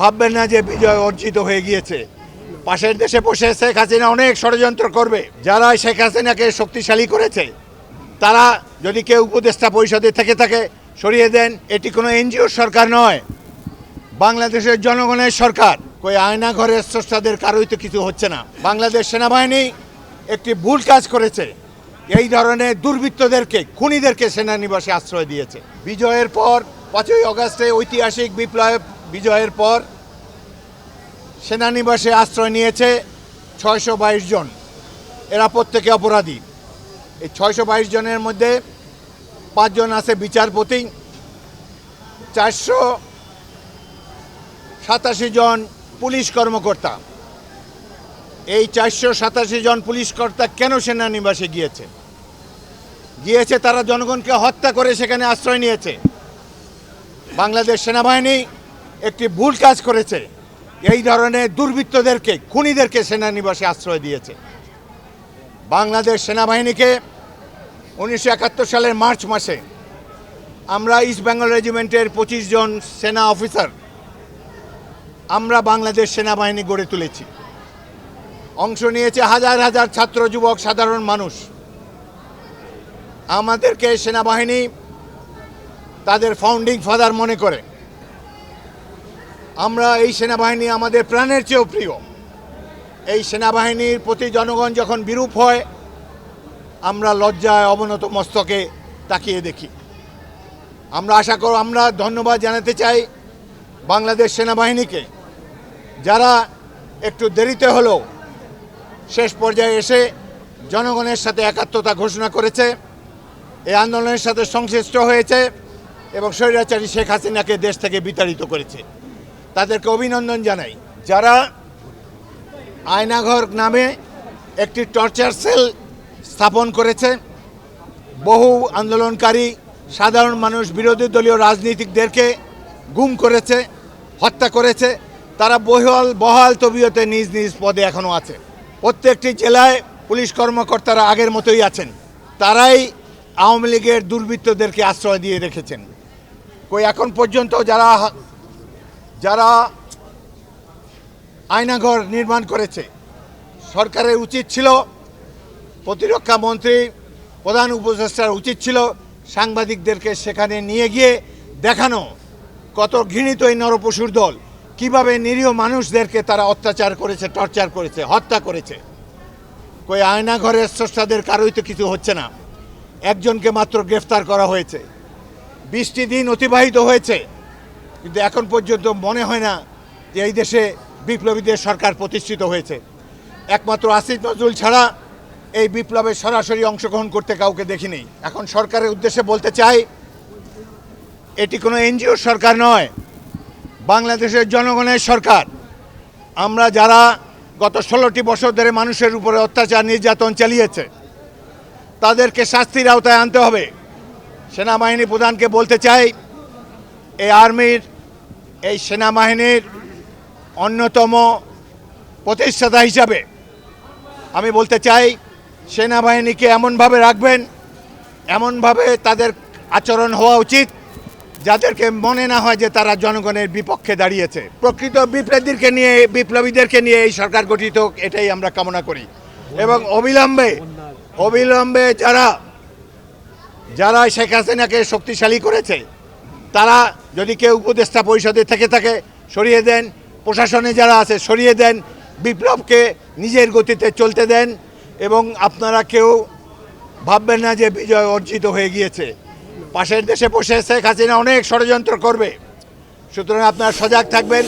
ভাববেন না যে বিজয় অর্জিত হয়ে গিয়েছে। পাশের দেশে বসে শেখ হাসিনা অনেক ষড়যন্ত্র করবে। যারা শেখ হাসিনাকে শক্তিশালী করেছে তারা যদি কেউ উপদেষ্টা পরিষদে থেকে থাকে সরিয়ে দেন। এটি কোনো এনজিও সরকার নয়, বাংলাদেশের জনগণের সরকার। কই আয়না ঘরের স্রষ্টাদের কারোই তো কিছু হচ্ছে না। বাংলাদেশ সেনাবাহিনী একটি ভুল কাজ করেছে, এই ধরনের দুর্বৃত্তদেরকে, খুনিদেরকে সেনানিবাসে আশ্রয় দিয়েছে। বিজয়ের পর 5ই আগস্টে ঐতিহাসিক বিপ্লব বিজয়ের পর সেনানিবাসে আশ্রয় নিয়েছে 622 জন। এরা প্রত্যেকে অপরাধী। এই 622 জনের মধ্যে 5 জন আছে বিচারপতি, 487 জন পুলিশ কর্মকর্তা। এই 487 জন পুলিশ কর্তা কেন সেনানিবাসে গিয়েছে তারা জনগণকে হত্যা করে সেখানে আশ্রয় নিয়েছে। বাংলাদেশ সেনাবাহিনী একটি ভুল কাজ করেছে, এই ধরনের দুর্বৃত্তদেরকে, খুনিদেরকে সেনানিবাসে আশ্রয় দিয়েছে। বাংলাদেশ সেনাবাহিনীকে 1971 সালের মার্চ মাসে আমরা ইস্ট বেঙ্গল রেজিমেন্টের 25 জন সেনা অফিসার আমরা বাংলাদেশ সেনাবাহিনী গড়ে তুলেছি। অংশ নিয়েছে হাজার হাজার ছাত্র, যুবক, সাধারণ মানুষ। আমাদেরকে সেনাবাহিনী তাদের ফাউন্ডিং ফাদার মনে করে। আমরা এই সেনাবাহিনী আমাদের প্রাণের চেয়েও প্রিয়। এই সেনাবাহিনীর প্রতি জনগণ যখন বিরূপ হয় আমরা লজ্জায় অবনত মস্তকে তাকিয়ে দেখি। আমরা ধন্যবাদ জানাতে চাই বাংলাদেশ সেনাবাহিনীকে, যারা একটু দেরিতে হলেও শেষ পর্যায়ে এসে জনগণের সাথে একাত্মতা ঘোষণা করেছে, এই আন্দোলনের সাথে সংশ্লিষ্ট হয়েছে এবং স্বৈরাচারী শেখ হাসিনাকে দেশ থেকে বিতাড়িত করেছে। তাদেরকে অভিনন্দন জানাই। যারা আয়নাঘর নামে একটি টর্চার সেল স্থাপন করেছে, বহু আন্দোলনকারী, সাধারণ মানুষ, বিরোধী দলীয় রাজনীতিকদেরকে গুম করেছে, হত্যা করেছে, তারা বহাল তবিয়তে নিজ নিজ পদে এখনও আছে। প্রত্যেকটি জেলায় পুলিশ কর্মকর্তারা আগের মতোই আছেন। তারাই আওয়ামী লীগের দুর্বৃত্তদেরকে আশ্রয় দিয়ে রেখেছেন। কই এখন পর্যন্ত যারা আয়নাঘর নির্মাণ করেছে, সরকারের উচিত ছিল, প্রতিরক্ষা মন্ত্রী, প্রধান উপদেষ্টার উচিত ছিল সাংবাদিকদেরকে সেখানে নিয়ে গিয়ে দেখানো কত ঘৃণিত এই নরপশুর দল কিভাবে নিরীহ মানুষদেরকে তারা অত্যাচার করেছে, টর্চার করেছে, হত্যা করেছে। কই আয়নাঘরের স্রষ্টাদের কারোই তো কিছু হচ্ছে না। একজনকে মাত্র গ্রেফতার করা হয়েছে। 20টি দিন অতিবাহিত হয়েছে, কিন্তু এখন পর্যন্ত মনে হয় না যে এই দেশে বিপ্লবীদের সরকার প্রতিষ্ঠিত হয়েছে। একমাত্র আসিফ নজরুল ছাড়া এই বিপ্লবে সরাসরি অংশগ্রহণ করতে কাউকে দেখিনি। এখন সরকারের উদ্দেশ্যে বলতে চাই, এটি কোনো এনজিও সরকার নয়, বাংলাদেশের জনগণের সরকার। আমরা যারা গত 16টি বছর ধরে মানুষের উপরে অত্যাচার, নির্যাতন চালিয়েছে তাদেরকে শাস্তির আওতায় আনতে হবে। সেনাবাহিনী প্রধানকে বলতে চাই, এই সেনাবাহিনীর অন্যতম প্রতিষ্ঠাতা হিসাবে আমি বলতে চাই, সেনাবাহিনীকে এমনভাবে রাখবেন, এমনভাবে তাদের আচরণ হওয়া উচিত যাদেরকে মনে না হয় যে তারা জনগণের বিপক্ষে দাঁড়িয়েছে। প্রকৃত বিপ্লবীদেরকে নিয়ে এই সরকার গঠিত, এটাই আমরা কামনা করি। এবং অবিলম্বে যারা শেখ হাসিনাকে শক্তিশালী করেছে তারা যদি কেউ উপদেষ্টা পরিষদে থেকে থাকে সরিয়ে দেন, প্রশাসনে যারা আছে সরিয়ে দেন, বিপ্লবকে নিজের গতিতে চলতে দেন। এবং আপনারা কেউ ভাববেন না যে বিজয় অর্জিত হয়ে গিয়েছে। পাশের দেশে বসে শেখ হাসিনা অনেক ষড়যন্ত্র করবে। সুতরাং আপনারা সজাগ থাকবেন।